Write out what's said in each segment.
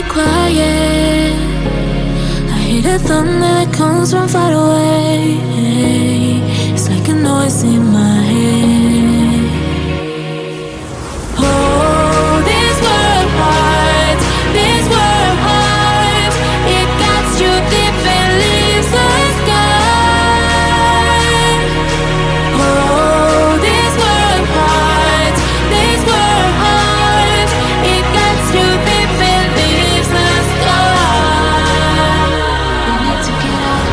be quiet. I hear the thunder that comes from far away. It's like a noise in my head. Oh, this world hurts, this world hurts. It cuts you deep and leaves the sky. Oh, this world hurts, this world hurts. It cuts you deep and leaves the sky. We need to get out,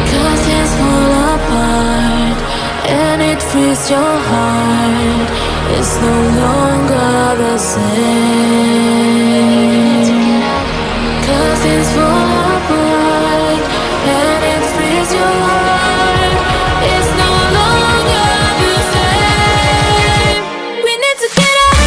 'cause things fall apart and it frees your heart. It's no longer the same. 'Cause things fall apart and it frees your heart. It's no longer the same. We need to get out of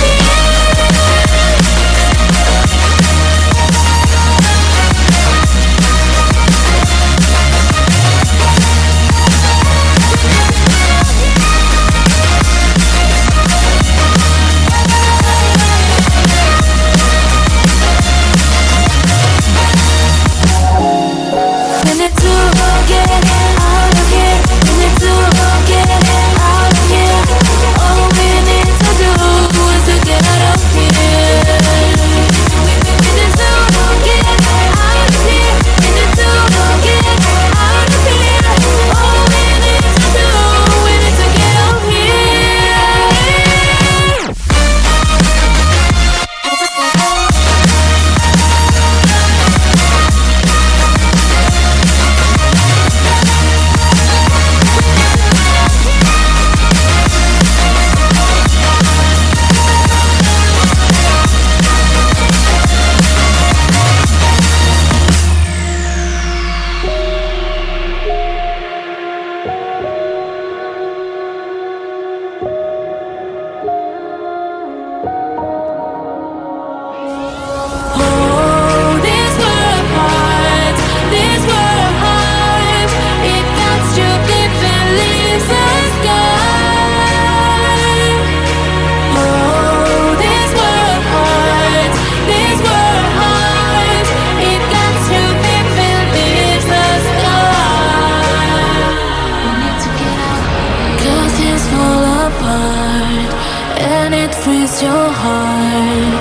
frees your heart.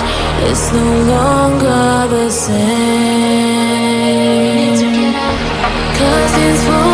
It's no longer the same. 'Cause it's for